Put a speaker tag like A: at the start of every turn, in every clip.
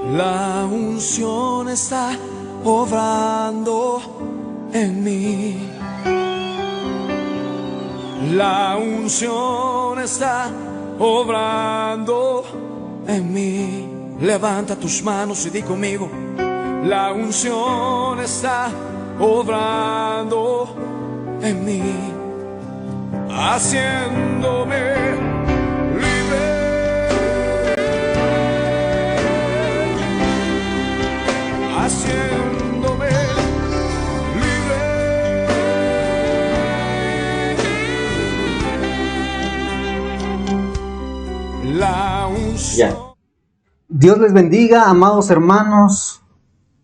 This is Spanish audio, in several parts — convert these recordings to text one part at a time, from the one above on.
A: La unción está obrando en mí. La unción está obrando en mí. Levanta tus manos y di conmigo: la unción está obrando en mí, haciéndome libre, haciéndome libre. La unción.
B: Dios les bendiga, amados hermanos.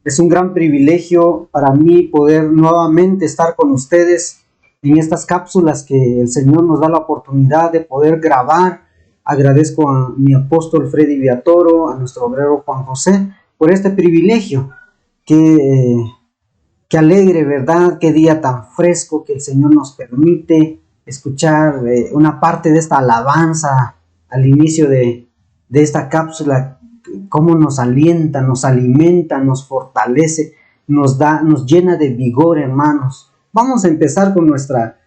B: Es un gran privilegio para mí poder nuevamente estar con ustedes en estas cápsulas que el Señor nos da la oportunidad de poder grabar. Agradezco a mi apóstol Freddy Viatoro, a nuestro obrero Juan José, por este privilegio. Qué alegre, ¿verdad? Qué día tan fresco que el Señor nos permite escuchar una parte de esta alabanza al inicio de esta cápsula. Cómo nos alienta, nos alimenta, nos fortalece, nos llena de vigor, hermanos. Vamos a empezar con nuestra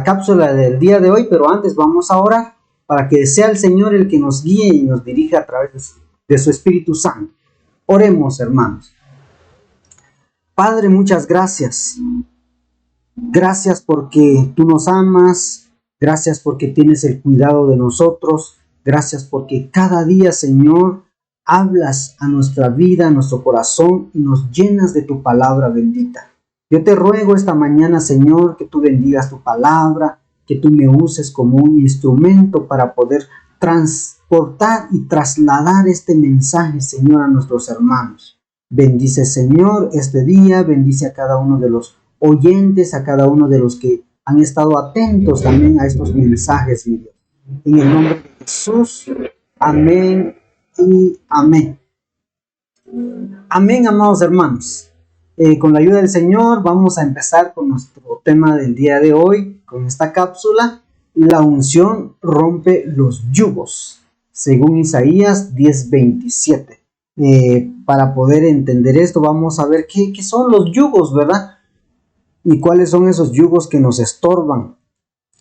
B: cápsula del día de hoy, pero antes vamos a orar para que sea el Señor el que nos guíe y nos dirija a través de su Espíritu Santo. Oremos, hermanos. Padre, muchas gracias. Gracias porque tú nos amas, gracias porque tienes el cuidado de nosotros. Gracias porque cada día, Señor, hablas a nuestra vida, a nuestro corazón y nos llenas de tu palabra bendita. Yo te ruego esta mañana, Señor, que tú bendigas tu palabra, que tú me uses como un instrumento para poder transportar y trasladar este mensaje, Señor, a nuestros hermanos. Bendice, Señor, este día, bendice a cada uno de los oyentes, a cada uno de los que han estado atentos también a estos mensajes, mi Dios. En el nombre de Jesús, amén y amén. Amén, amados hermanos. Con la ayuda del Señor vamos a empezar con nuestro tema del día de hoy, con esta cápsula: la unción rompe los yugos, según Isaías 10:27. Para poder entender esto, vamos a ver qué son los yugos, ¿verdad? Y cuáles son esos yugos que nos estorban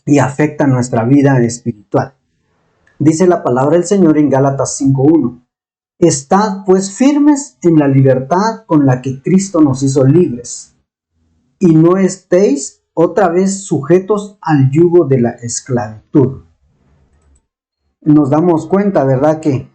B: y afecta nuestra vida espiritual. Dice la palabra del Señor en Gálatas 5:1: Estad pues firmes en la libertad con la que Cristo nos hizo libres, y no estéis otra vez sujetos al yugo de la esclavitud. Nos damos cuenta, ¿verdad?, que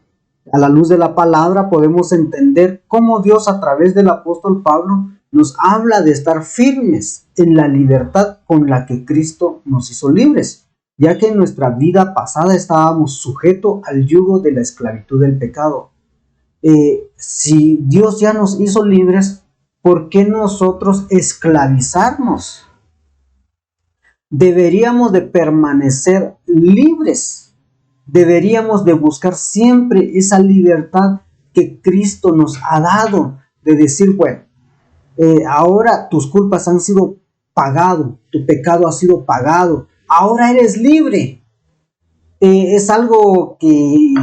B: a la luz de la palabra podemos entender cómo Dios, a través del apóstol Pablo, nos habla de estar firmes en la libertad con la que Cristo nos hizo libres, ya que en nuestra vida pasada estábamos sujetos al yugo de la esclavitud del pecado. Si Dios ya nos hizo libres, ¿por qué nosotros esclavizarnos? Deberíamos de permanecer libres, deberíamos de buscar siempre esa libertad que Cristo nos ha dado, de decir, bueno, ahora tus culpas han sido pagado, tu pecado ha sido pagado, ahora eres libre. Es algo que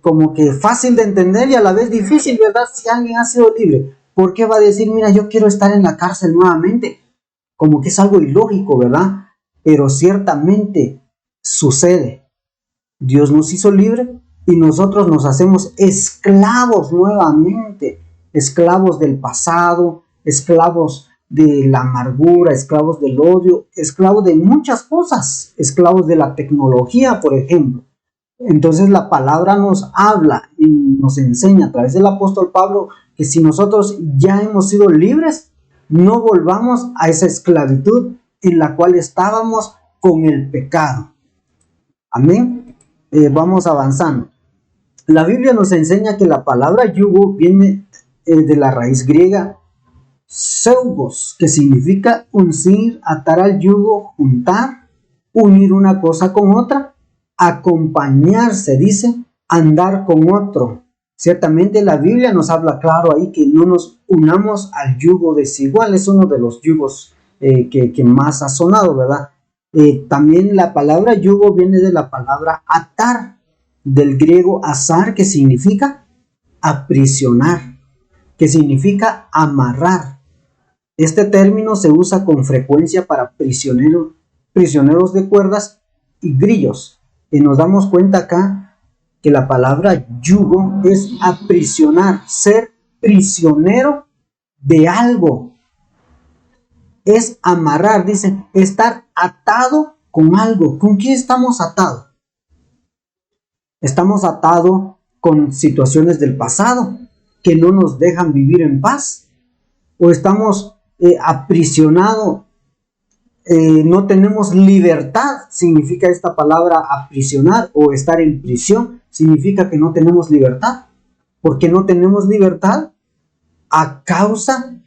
B: como que fácil de entender y a la vez difícil, ¿verdad? Si alguien ha sido libre, ¿por qué va a decir, mira, yo quiero estar en la cárcel nuevamente? Como que es algo ilógico, ¿verdad? Pero ciertamente sucede. Dios nos hizo libre y nosotros nos hacemos esclavos nuevamente, esclavos del pasado, esclavos de la amargura, esclavos del odio, esclavos de muchas cosas, esclavos de la tecnología, por ejemplo. Entonces la palabra nos habla y nos enseña a través del apóstol Pablo que si nosotros ya hemos sido libres, no volvamos a esa esclavitud en la cual estábamos con el pecado. Amén. Vamos avanzando. La Biblia nos enseña que la palabra yugo viene de la raíz griega zeugos, que significa uncir, atar al yugo, juntar, unir una cosa con otra, acompañarse, dice, andar con otro. Ciertamente la Biblia nos habla claro ahí que no nos unamos al yugo desigual. Es uno de los yugos que más ha sonado, ¿verdad? También la palabra yugo viene de la palabra atar, del griego azar, que significa aprisionar, que significa amarrar. Este término se usa con frecuencia para prisioneros de cuerdas y grillos. Y nos damos cuenta acá que la palabra yugo es aprisionar, ser prisionero de algo. Es amarrar, dice, estar atado con algo. ¿Con qué estamos atados? Estamos atados con situaciones del pasado que no nos dejan vivir en paz. O estamos aprisionados, no tenemos libertad. Significa esta palabra aprisionar, o estar en prisión. Significa que no tenemos libertad. ¿Por qué no tenemos libertad? A causa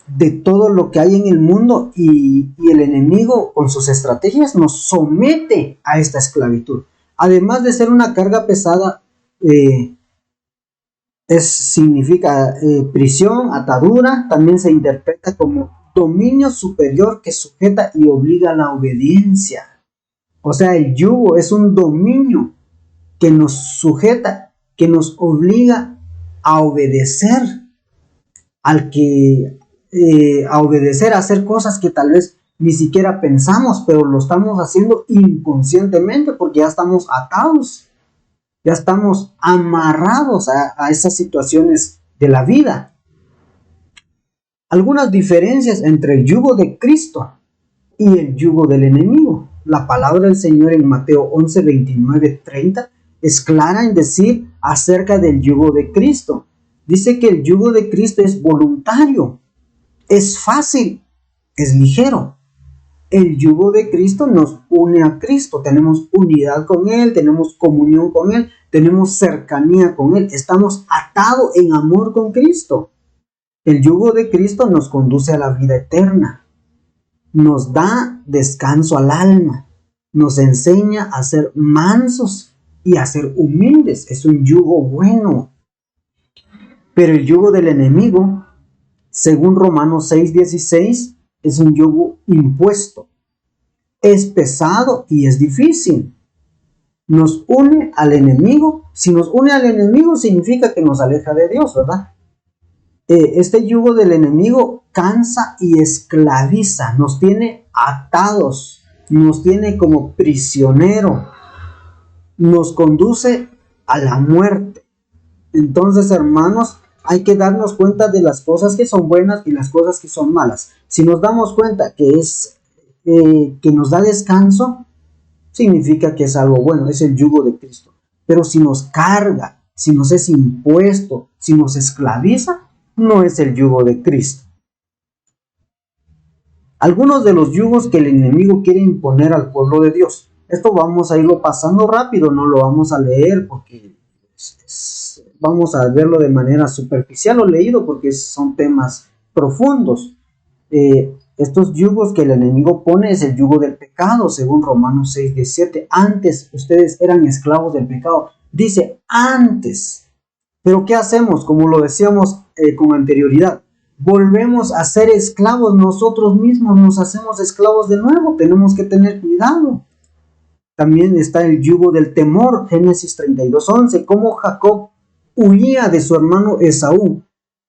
B: de todo lo que hay en el mundo, y el enemigo con sus estrategias nos somete a esta esclavitud. Además de ser una carga pesada, significa prisión, atadura. También se interpreta como dominio superior que sujeta y obliga a la obediencia. O sea, el yugo es un dominio que nos sujeta, que nos obliga a obedecer, a obedecer, a hacer cosas que tal vez ni siquiera pensamos, pero lo estamos haciendo inconscientemente porque ya estamos atados, ya estamos amarrados a esas situaciones de la vida. Algunas diferencias entre el yugo de Cristo y el yugo del enemigo. La palabra del Señor en Mateo 11, 29, 30 es clara en decir acerca del yugo de Cristo. Dice que el yugo de Cristo es voluntario, es fácil, es ligero. El yugo de Cristo nos une a Cristo, tenemos unidad con Él, tenemos comunión con Él, tenemos cercanía con Él, estamos atados en amor con Cristo. El yugo de Cristo nos conduce a la vida eterna, nos da descanso al alma, nos enseña a ser mansos y a ser humildes. Es un yugo bueno. Pero el yugo del enemigo, según Romanos 6:16, es un yugo impuesto. Es pesado y es difícil. Nos une al enemigo. Si nos une al enemigo, significa que nos aleja de Dios, ¿verdad? Este yugo del enemigo cansa y esclaviza. Nos tiene atados. Nos tiene como prisionero. Nos conduce a la muerte. Entonces, hermanos, hay que darnos cuenta de las cosas que son buenas y las cosas que son malas. Si nos damos cuenta que que nos da descanso, significa que es algo bueno, es el yugo de Cristo. Pero si nos carga, si nos es impuesto, si nos esclaviza, no es el yugo de Cristo. Algunos de los yugos que el enemigo quiere imponer al pueblo de Dios. Esto vamos a irlo pasando rápido, no lo vamos a leer porque vamos a verlo de manera superficial o leído porque son temas profundos. Estos yugos que el enemigo pone es el yugo del pecado, según Romanos 6:17. Antes ustedes eran esclavos del pecado. Dice antes. Pero ¿qué hacemos? Como lo decíamos con anterioridad. Volvemos a ser esclavos nosotros mismos, nos hacemos esclavos de nuevo. Tenemos que tener cuidado. También está el yugo del temor, Génesis 32:11. Como Jacob huía de su hermano Esaú,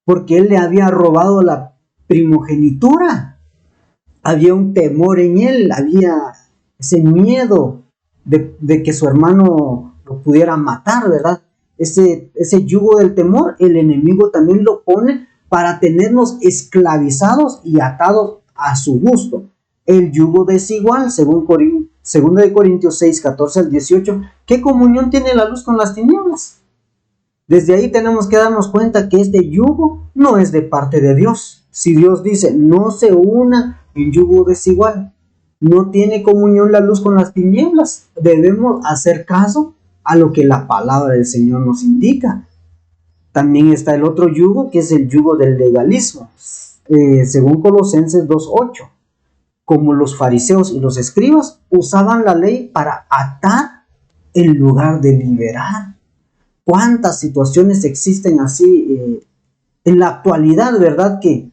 B: porque él le había robado la primogenitura. Había un temor en él, había ese miedo de que su hermano lo pudiera matar, ¿verdad? Ese yugo del temor, el enemigo también lo pone para tenernos esclavizados y atados a su gusto. El yugo desigual, según 2 Corintios 6, 14 al 18, ¿qué comunión tiene la luz con las tinieblas? Desde ahí tenemos que darnos cuenta que este yugo no es de parte de Dios. Si Dios dice, no se una en yugo desigual, no tiene comunión la luz con las tinieblas, debemos hacer caso a lo que la palabra del Señor nos indica. También está el otro yugo, que es el yugo del legalismo, según Colosenses 2:8. Como los fariseos y los escribas usaban la ley para atar en lugar de liberar. ¿Cuántas situaciones existen así en la actualidad, verdad? Que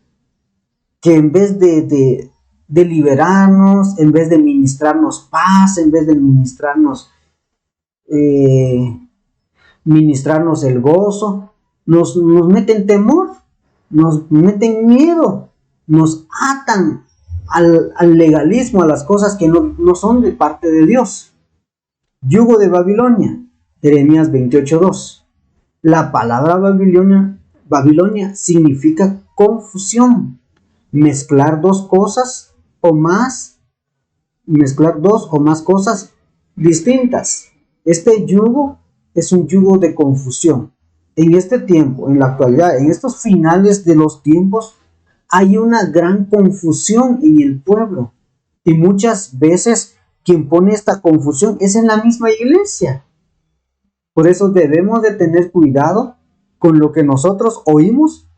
B: en vez de liberarnos, en vez de ministrarnos paz, en vez de ministrarnos el gozo, nos meten temor, nos meten miedo, nos atan al legalismo, a las cosas que no son de parte de Dios. Yugo de Babilonia, Jeremías 28:2. La palabra Babilonia significa confusión, mezclar dos o más cosas distintas. Este yugo es un yugo de confusión. En este tiempo, en la actualidad, en estos finales de los tiempos, hay una gran confusión en el pueblo. Y muchas veces quien pone esta confusión es en la misma iglesia. Por eso debemos de tener cuidado con lo que nosotros oímos,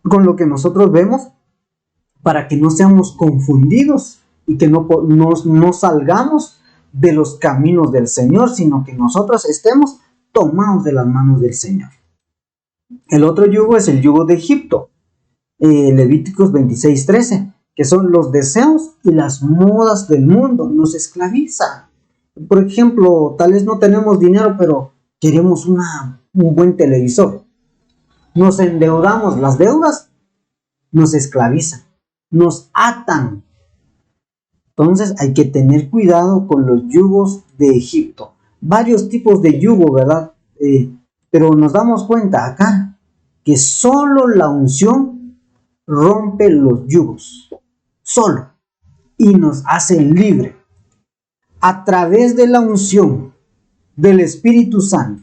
B: con lo que nosotros vemos, para que no seamos confundidos y que no salgamos de los caminos del Señor, sino que nosotros estemos tomados de las manos del Señor. El otro yugo es el yugo de Egipto, Levíticos 26:13, que son los deseos y las modas del mundo, nos esclaviza. Por ejemplo, tal vez no tenemos dinero, pero queremos un buen televisor. Nos endeudamos, las deudas nos esclavizan, nos atan. Entonces hay que tener cuidado con los yugos de Egipto. Varios tipos de yugo, ¿verdad? Pero nos damos cuenta acá que solo la unción rompe los yugos. Solo. Y nos hace libre. A través de la unción del Espíritu Santo,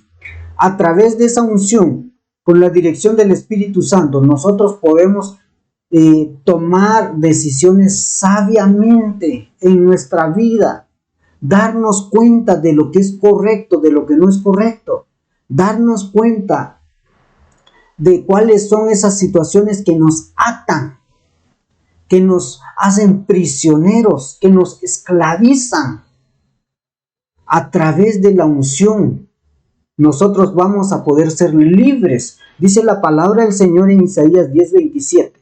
B: a través de esa unción, con la dirección del Espíritu Santo, nosotros podemos tomar decisiones sabiamente en nuestra vida, darnos cuenta de lo que es correcto, de lo que no es correcto, darnos cuenta de cuáles son esas situaciones que nos atan, que nos hacen prisioneros, que nos esclavizan. A través de la unción, nosotros vamos a poder ser libres. Dice la palabra del Señor en Isaías 10:27.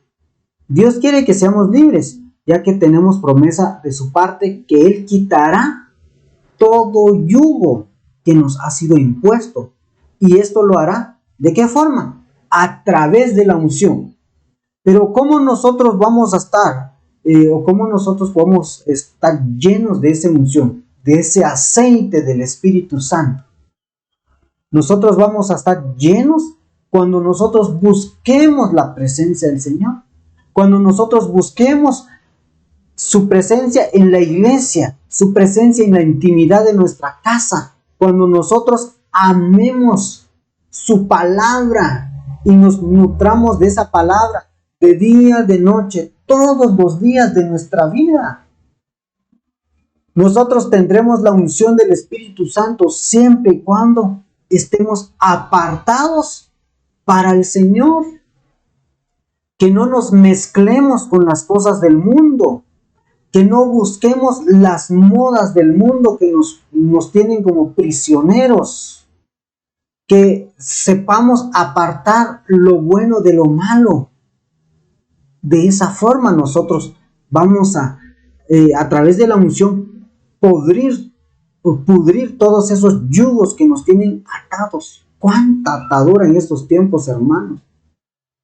B: Dios quiere que seamos libres, ya que tenemos promesa de su parte que Él quitará todo yugo que nos ha sido impuesto. Y esto lo hará, ¿de qué forma? A través de la unción. Pero ¿cómo nosotros vamos a estar, o cómo nosotros podemos estar llenos de esa unción, de ese aceite del Espíritu Santo? Nosotros vamos a estar llenos cuando nosotros busquemos la presencia del Señor. Cuando nosotros busquemos su presencia en la iglesia, su presencia en la intimidad de nuestra casa, cuando nosotros amemos su palabra y nos nutramos de esa palabra de día, de noche, todos los días de nuestra vida, nosotros tendremos la unción del Espíritu Santo siempre y cuando estemos apartados para el Señor. Que no nos mezclemos con las cosas del mundo, que no busquemos las modas del mundo que nos tienen como prisioneros, que sepamos apartar lo bueno de lo malo. De esa forma nosotros vamos a través de la unción, pudrir todos esos yugos que nos tienen atados. Cuánta atadura en estos tiempos, hermanos.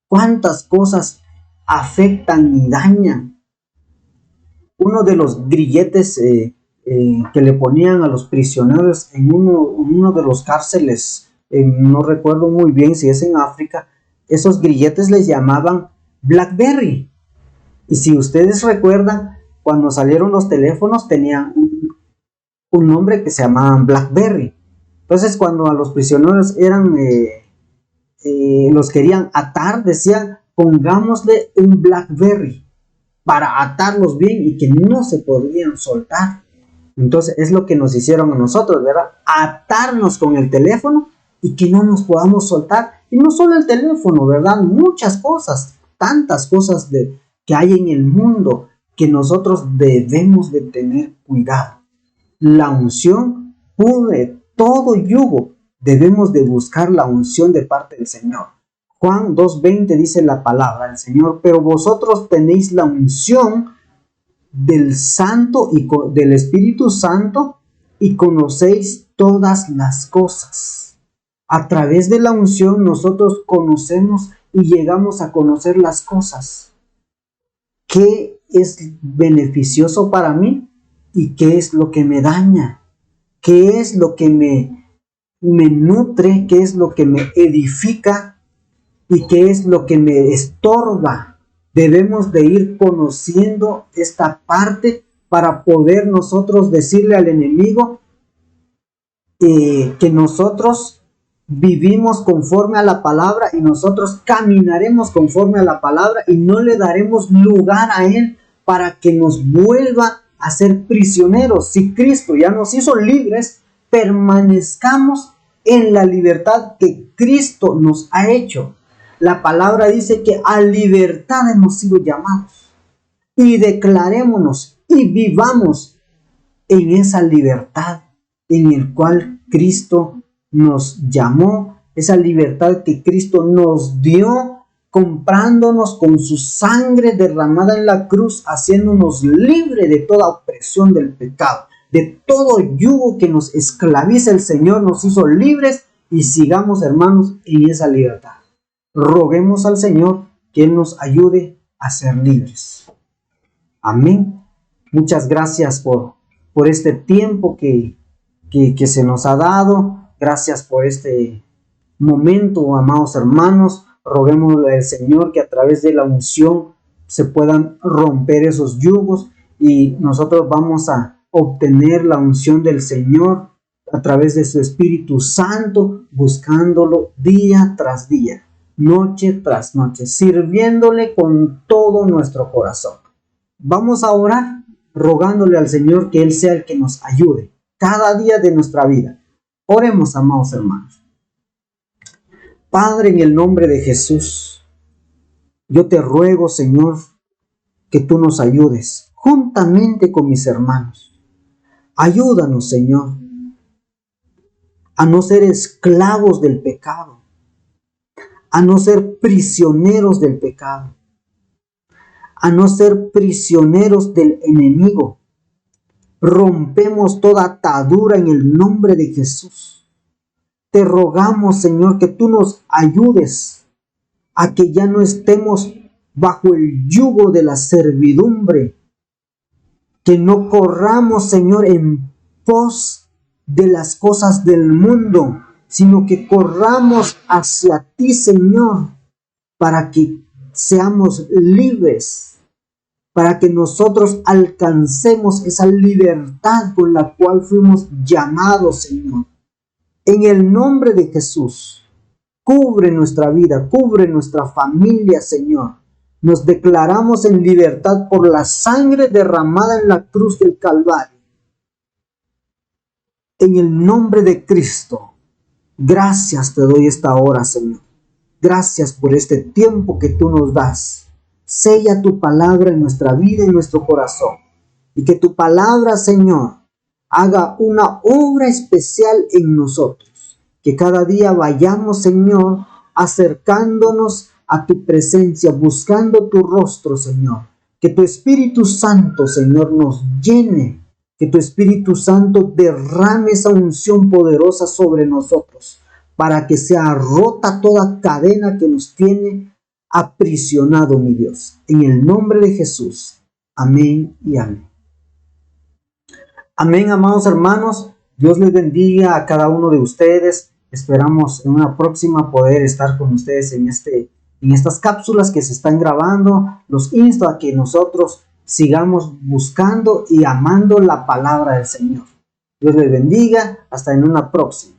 B: Cuántas cosas afectan y dañan. Uno de los grilletes que le ponían a los prisioneros en uno de los cárceles, no recuerdo muy bien si es en África, esos grilletes les llamaban BlackBerry. Y si ustedes recuerdan, cuando salieron los teléfonos tenían un nombre que se llamaban BlackBerry. Entonces cuando a los prisioneros los querían atar, decían, pongámosle un BlackBerry para atarlos bien y que no se podían soltar. Entonces es lo que nos hicieron a nosotros, ¿verdad? Atarnos con el teléfono y que no nos podamos soltar. Y no solo el teléfono, ¿verdad? Muchas cosas, tantas cosas que hay en el mundo que nosotros debemos de tener cuidado. La unción pudre todo yugo. Debemos de buscar la unción de parte del Señor. Juan 2:20 dice la palabra del Señor, pero vosotros tenéis la unción del Santo y del Espíritu Santo y conocéis todas las cosas. A través de la unción nosotros conocemos y llegamos a conocer las cosas. ¿Qué es beneficioso para mí y qué es lo que me daña? ¿Qué es lo que me nutre? ¿Qué es lo que me edifica? ¿Y qué es lo que me estorba? Debemos de ir conociendo esta parte para poder nosotros decirle al enemigo que nosotros vivimos conforme a la palabra y nosotros caminaremos conforme a la palabra y no le daremos lugar a él para que nos vuelva a ser prisioneros. Si Cristo ya nos hizo libres, permanezcamos en la libertad que Cristo nos ha hecho. La palabra dice que a libertad hemos sido llamados y declarémonos y vivamos en esa libertad en el cual Cristo nos llamó, esa libertad que Cristo nos dio, comprándonos con su sangre derramada en la cruz, haciéndonos libre de toda opresión del pecado, de todo yugo que nos esclaviza. El Señor nos hizo libres y sigamos, hermanos, en esa libertad. Roguemos al Señor que Él nos ayude a ser libres. Amén. Muchas gracias por este tiempo que se nos ha dado. Gracias por este momento, amados hermanos. Roguémosle al Señor que a través de la unción se puedan romper esos yugos y nosotros vamos a obtener la unción del Señor a través de su Espíritu Santo, buscándolo día tras día, noche tras noche, sirviéndole con todo nuestro corazón. Vamos a orar rogándole al Señor que Él sea el que nos ayude cada día de nuestra vida. Oremos, amados hermanos. Padre, en el nombre de Jesús, yo te ruego, Señor, que tú nos ayudes juntamente con mis hermanos. Ayúdanos, Señor, a no ser esclavos del pecado, a no ser prisioneros del pecado, a no ser prisioneros del enemigo. Rompemos toda atadura en el nombre de Jesús. Te rogamos, Señor, que tú nos ayudes a que ya no estemos bajo el yugo de la servidumbre, que no corramos, Señor, en pos de las cosas del mundo, sino que corramos hacia ti, Señor, para que seamos libres, para que nosotros alcancemos esa libertad con la cual fuimos llamados, Señor. En el nombre de Jesús, cubre nuestra vida, cubre nuestra familia, Señor. Nos declaramos en libertad por la sangre derramada en la cruz del Calvario. En el nombre de Cristo, gracias te doy esta hora, Señor. Gracias por este tiempo que tú nos das. Sella tu palabra en nuestra vida y en nuestro corazón. Y que tu palabra, Señor, haga una obra especial en nosotros. Que cada día vayamos, Señor, acercándonos a tu presencia, buscando tu rostro, Señor. Que tu Espíritu Santo, Señor, nos llene. Que tu Espíritu Santo derrame esa unción poderosa sobre nosotros, para que sea rota toda cadena que nos tiene aprisionado, mi Dios. En el nombre de Jesús. Amén y amén. Amén, amados hermanos. Dios les bendiga a cada uno de ustedes. Esperamos en una próxima poder estar con ustedes en estas cápsulas que se están grabando. Los insto a que nosotros sigamos buscando y amando la palabra del Señor. Dios les bendiga. Hasta en una próxima.